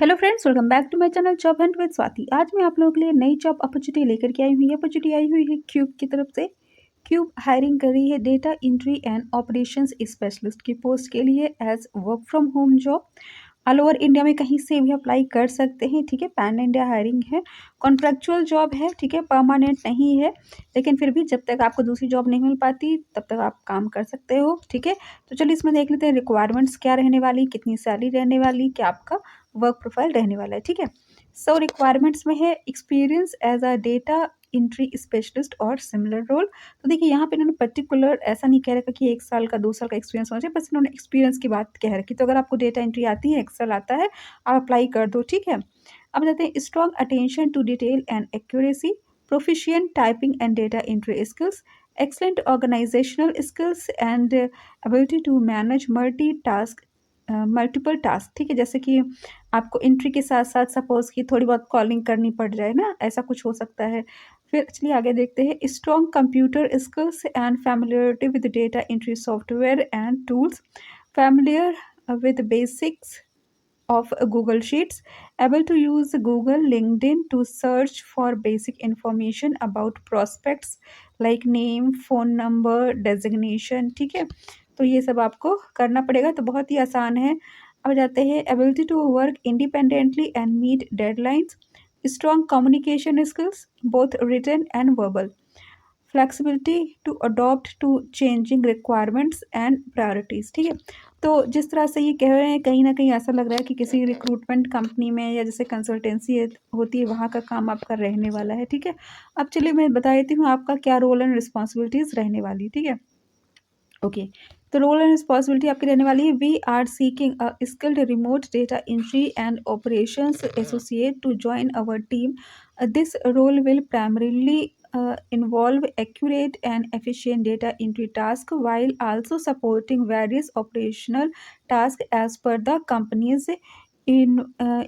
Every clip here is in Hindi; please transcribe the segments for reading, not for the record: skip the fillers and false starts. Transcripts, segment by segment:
Hello friends, welcome back to my channel job hunt with Swati. आज मैं आप लोगों के लिए नई जॉब अपॉर्चुनिटी लेकर के आई हूँ। ये अपॉर्चुनिटी आई हुई है क्यूब की तरफ से। क्यूब हायरिंग कर रही है data entry and operations specialist की पोस्ट के लिए as work from home job. All over India में कहीं से भी अप्लाई कर सकते हैं, ठीक है। पैन इंडिया हायरिंग है, कॉन्ट्रैक्चुअल जॉब है, ठीक है, परमानेंट नहीं है। लेकिन फिर भी जब तक आपको दूसरी जॉब नहीं मिल पाती तब तक आप काम कर सकते हो, ठीक है। तो चलिए इसमें देख लेते हैं रिक्वायरमेंट्स क्या रहने वाली, कितनी सैलरी रहने वाली, क्या आपका वर्क प्रोफाइल रहने वाला है, ठीक है। सो रिक्वायरमेंट्स में है experience as a data entry specialist और सिमिलर रोल। तो देखिए यहाँ पे इन्होंने पर्टिकुलर ऐसा नहीं कह रखा कि 1 साल का 2 साल का एक्सपीरियंस होना चाहिए, बस इन्होंने एक्सपीरियंस की बात कह रखी। तो अगर आपको डेटा एंट्री आती है, एक्सेल आता है, आप अप्लाई कर दो, ठीक है। अब जाते हैं strong attention to detail and accuracy, proficient typing and data entry skills, excellent organizational skills and ability to manage multiple task, ठीक है। जैसे कि आपको एंट्री के साथ साथ सपोज कि थोड़ी बहुत कॉलिंग करनी पड़ जाए ना, ऐसा कुछ हो सकता है। फिर चलिए आगे देखते हैं strong computer skills and familiarity with data entry software and tools, familiar with basics of Google Sheets, able to use Google, LinkedIn to search for basic information about prospects like name, phone number, designation, ठीक है। तो ये सब आपको करना पड़ेगा, तो बहुत ही आसान है। अब जाते हैं ability to work independently and meet deadlines, strong communication skills, both written and verbal, flexibility to adopt to changing requirements and priorities, ठीक है। तो जिस तरह से ये कह रहे हैं, कहीं ना कहीं ऐसा लग रहा है कि किसी रिक्रूटमेंट कंपनी में या जैसे कंसल्टेंसी होती है, वहाँ का काम आपका रहने वाला है, ठीक है। अब चलिए मैं बता देती हूँ आपका क्या रोल एंड रिस्पॉन्सिबिलिटीज़ रहने वाली, ठीक है। ओके, तो रोल एंड रिस्पॉन्सिबिलिटी आपकी रहने वाली है। We are seeking a skilled remote data entry and operations associate to join our team. This role will primarily involve accurate and efficient data entry tasks while also supporting various operational tasks as per the company's in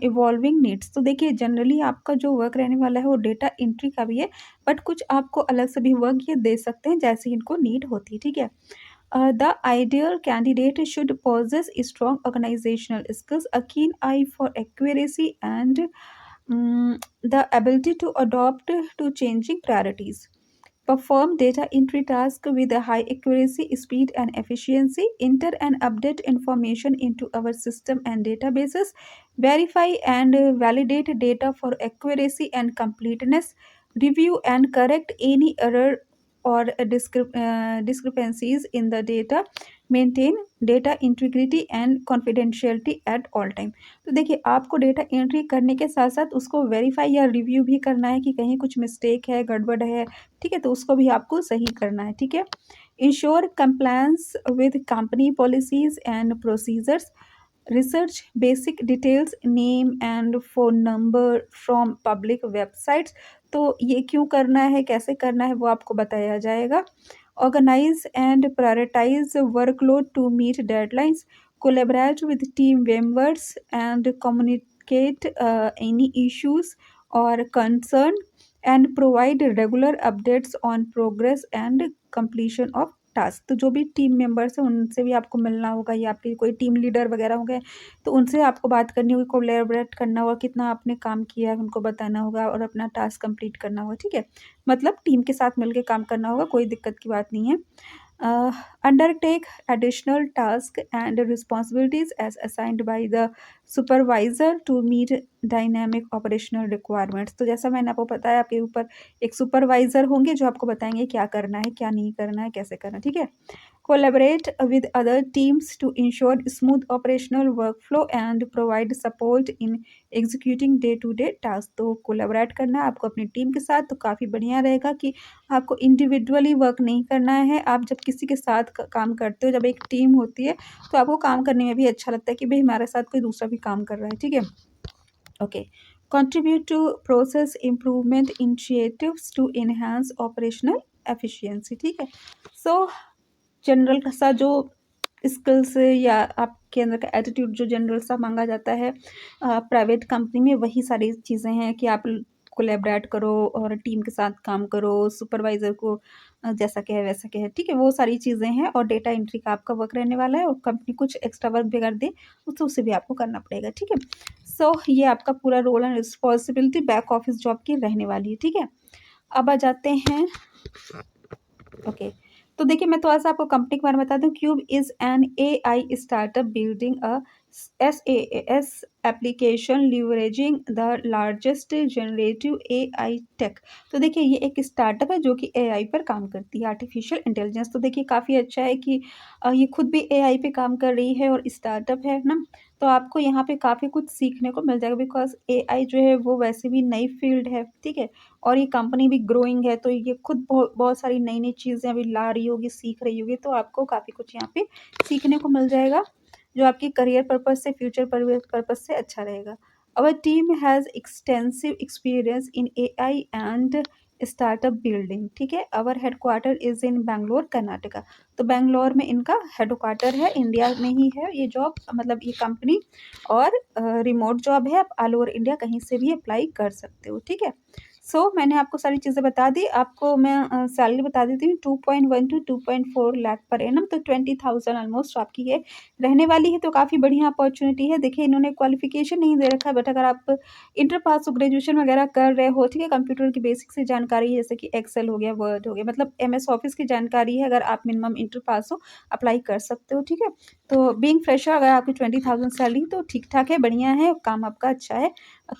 evolving needs. तो देखिए जनरली आपका जो वर्क रहने वाला है वो डेटा एंट्री का भी है, बट कुछ आपको अलग से भी वर्क ये दे सकते हैं जैसे इनको नीड होती है, ठीक है। The ideal candidate should possess strong organizational skills, a keen eye for accuracy, and the ability to adopt to changing priorities. Perform data entry tasks with a high accuracy, speed, and efficiency. Enter and update information into our system and databases. Verify and validate data for accuracy and completeness. Review and correct any error or discrepancies in the data. Maintain data integrity and confidentiality at all time. तो देखिए आपको डेटा एंट्री करने के साथ साथ उसको वेरीफाई या रिव्यू भी करना है कि कहीं कुछ मिस्टेक है, गड़बड़ है, ठीक है। तो उसको भी आपको सही करना है, ठीक है। Ensure compliance with company policies and procedures, research basic details name and phone number from public websites. तो ये क्यों करना है, कैसे करना है, वो आपको बताया जाएगा। Organize and prioritize workload to meet deadlines, collaborate with team members and communicate any issues और concern and provide regular updates on progress and completion of task. तो जो भी टीम मेंबर्स हैं उनसे भी आपको मिलना होगा, या आपके कोई टीम लीडर वगैरह होंगे तो उनसे आपको बात करनी होगी, कोलैबोरेट करना होगा, कितना आपने काम किया है उनको बताना होगा और अपना टास्क कंप्लीट करना होगा, ठीक है। मतलब टीम के साथ मिलकर काम करना होगा, कोई दिक्कत की बात नहीं है। undertake additional tasks and responsibilities as assigned by the supervisor to meet dynamic operational requirements। तो जैसा मैंने आपको बताया, आपके ऊपर एक सुपरवाइजर होंगे जो आपको बताएंगे क्या करना है, क्या नहीं करना है, कैसे करना है, ठीक है। Collaborate with other teams to ensure smooth operational workflow and provide support in executing day to day task. तो कोलैबोरेट करना है आपको अपनी टीम के साथ, तो काफ़ी बढ़िया रहेगा कि आपको इंडिविजुअली वर्क नहीं करना है। आप जब किसी के साथ काम करते हो, जब एक टीम होती है, तो आपको काम करने में भी अच्छा लगता है कि भाई हमारे साथ कोई दूसरा भी काम कर रहा है, ठीक है। Okay, contribute to process improvement initiatives to enhance operational efficiency, ठीक है। सो जनरल सा जो स्किल्स या आपके अंदर का एटीट्यूड जो जनरल सा मांगा जाता है प्राइवेट कंपनी में, वही सारी चीज़ें हैं कि आप कोलैबोरेट करो और टीम के साथ काम करो, सुपरवाइज़र को जैसा कहे वैसा कहे, ठीक है? वो सारी चीज़ें हैं और डेटा एंट्री का आपका वर्क रहने वाला है और कंपनी कुछ एक्स्ट्रा वर्क भी अगर दे, तो उसे भी आपको करना पड़ेगा, ठीक है? सो ये आपका पूरा role and responsibility back office job की रहने वाली है, ठीक है? अब आ जाते हैं ओके। तो देखिए मैं थोड़ा-सा आपको कंपनी के बारे में बता दूँ। Cube is an AI startup building a SaaS application leveraging the largest generative AI tech. तो देखिए ये एक स्टार्टअप है जो कि एआई पर काम करती है, आर्टिफिशियल इंटेलिजेंस। तो देखिए काफ़ी अच्छा है कि ये खुद भी एआई पे काम कर रही है और स्टार्टअप है ना? तो आपको यहाँ पे काफ़ी कुछ सीखने को मिल जाएगा बिकॉज़ एआई जो है वो वैसे भी नई फ़ील्ड है, ठीक है? और ये कंपनी भी ग्रोइंग है, तो ये खुद बहुत सारी नई-नई चीज़ें अभी ला रही होगी, सीख रही होगी, तो आपको काफ़ी कुछ यहाँ पे सीखने को मिल जाएगा, जो आपके करियर पर्पज़ से, फ्यूचर पर्पज़ से अच्छा रहेगा। Our team has extensive experience in AI and startup building, ठीक है? Our headquarter is in Bangalore, Karnataka. तो बैंगलोर में इनका हेडक्वार्टर है, इंडिया में ही है ये जॉब, मतलब ये कंपनी। और रिमोट जॉब है, आप ऑल ओवर इंडिया कहीं से भी अप्लाई कर सकते हो, ठीक है? मैंने आपको सारी चीज़ें बता दी। आपको मैं सैलरी बता देती हूँ। 2.1 टू 2.4 लाख पर एनम, तो 20,000 ऑलमोस्ट आपकी ये रहने वाली है, तो काफ़ी बढ़िया अपॉर्च्युनिटी है। देखिए इन्होंने क्वालिफ़िकेशन नहीं दे रखा है, बट अगर आप इंटर पास हो, ग्रेजुएशन वगैरह कर रहे हो, ठीक है, कंप्यूटर की बेसिक सी जानकारी है, जैसे कि एक्सेल हो गया, वर्ड हो गया, मतलब एमएस ऑफिस की जानकारी है, अगर आप मिनिमम इंटर पास हो, अप्लाई कर सकते हो, ठीक है। तो बीइंग फ्रेशर अगर आपकी 20,000 सैलरी, तो ठीक-ठाक है, बढ़िया है, काम आपका अच्छा है,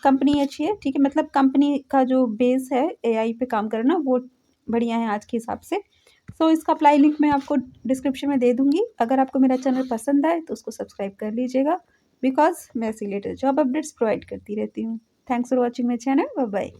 कंपनी अच्छी है, ठीक है, मतलब कंपनी का जो बेस है एआई पे काम करना, वो बढ़िया है आज के हिसाब से। इसका अप्लाई लिंक मैं आपको डिस्क्रिप्शन में दे दूँगी। अगर आपको मेरा चैनल पसंद आए तो उसको सब्सक्राइब कर लीजिएगा, बिकॉज़ मैं ऐसे रिलेटेड जॉब अपडेट्स प्रोवाइड करती रहती हूँ। Thanks for watching my channel. Bye bye.